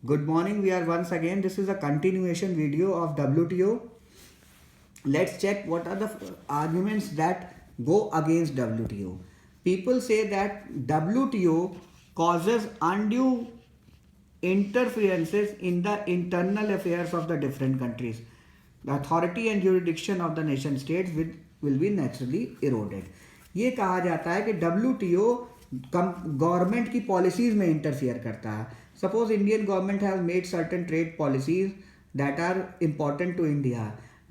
Good morning. We are once again. This is a continuation video of WTO. Let's check what are the arguments that go against WTO. People say that WTO causes undue interferences in the internal affairs of the different countries. The authority and jurisdiction of the nation states will be naturally eroded. ये कहा जाता है कि WTO government की policies में interfere करता है. Suppose Indian government has made certain trade policies that are important to India.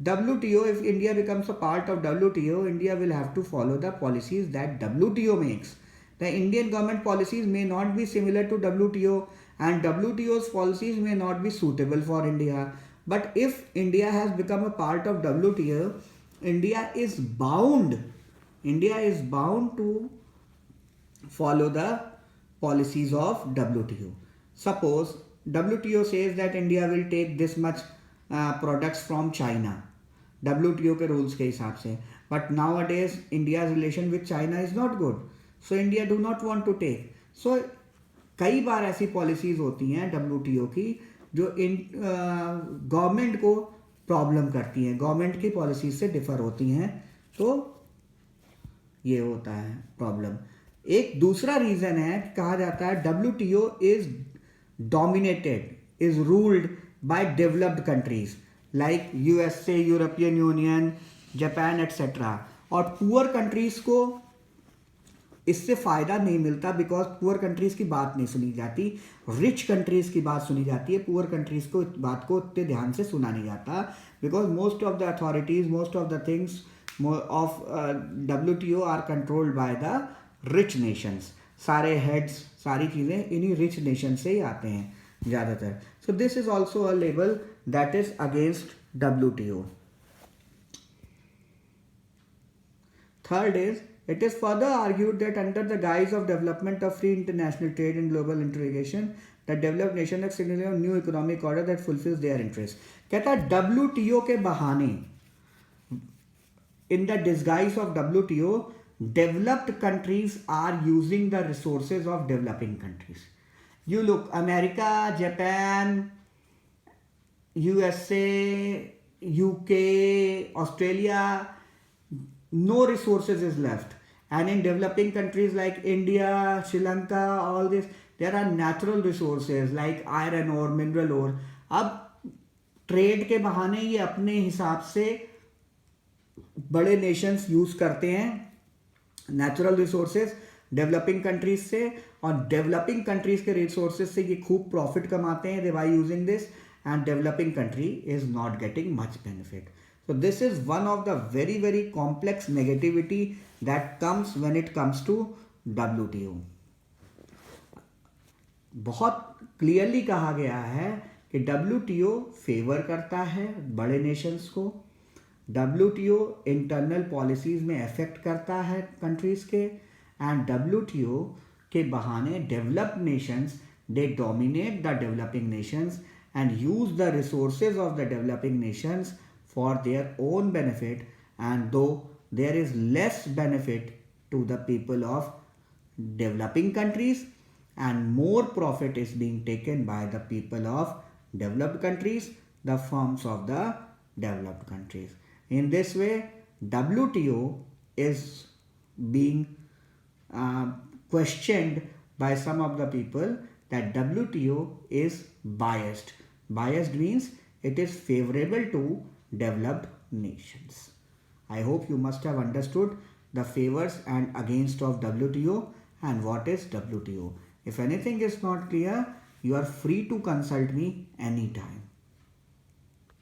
WTO, if India becomes a part of WTO, India will have to follow the policies that WTO makes. The Indian government policies may not be similar to WTO and WTO's policies may not be suitable for India. But if India has become a part of WTO, India is bound to follow the policies of WTO. Suppose WTO says that India will take this much products from China, WTO के rules के हिसाब से. But nowadays India's relation with China is not good, so India do not want to take. So कई बार ऐसी policies होती हैं WTO की जो गवर्नमेंट को प्रॉब्लम करती हैं, गवर्नमेंट की पॉलिसीज से डिफर होती हैं, तो ये होता है प्रॉब्लम. एक दूसरा रीजन है, कहा जाता है WTO is dominated, is ruled by developed countries like USA, European Union, Japan, etc. और पुअर कंट्रीज को इससे फ़ायदा नहीं मिलता बिकॉज पुअर कंट्रीज़ की बात नहीं सुनी जाती, रिच कंट्रीज़ की बात सुनी जाती है. पुअर कंट्रीज़ को बात को उतने ध्यान से सुना नहीं जाता because most of the authorities, most of the things of WTO are controlled by the rich nations. सारे हेड्स, सारी चीज़ें इन्हीं रिच नेशन से ही आते हैं ज़्यादातर. So this is also a label that is against WTO. Third is, it is further argued that under the guise of development of free international trade and global integration, the developed nation have signaled a new economic order that fulfills their interests. कहता है WTO के बहाने, in the disguise of WTO, developed countries are using the resources of developing countries. You look, America, Japan, USA, UK, Australia, no resources is left. And in developing countries like India, Sri Lanka, all this, there are natural resources like iron ore, mineral ore. अब trade के बहाने ये अपने हिसाब से बड़े Nations use करते हैं नेचुरल रिसोर्सेज डेवलपिंग कंट्रीज से, और डेवलपिंग कंट्रीज के रिसोर्सेज से ये खूब प्रॉफिट कमाते हैं by using this, and developing country is not getting much benefit. So this is one of the very, very complex negativity that comes when it comes to WTO. बहुत clearly कहा गया है कि WTO फेवर करता है बड़े Nations को, WTO internal policies में अफेक्ट करता है कंट्रीज के, एंड WTO के बहाने developed Nations they dominate the developing Nations and use the resources of the developing Nations for their own benefit, and though there is less benefit to the people of developing countries and more profit is being taken by the people of developed countries, the firms of the developed countries. In this way, WTO is being questioned by some of the people that WTO is biased. Biased means it is favorable to developed nations. I hope you must have understood the favors and against of WTO and what is WTO. If anything is not clear, you are free to consult me anytime.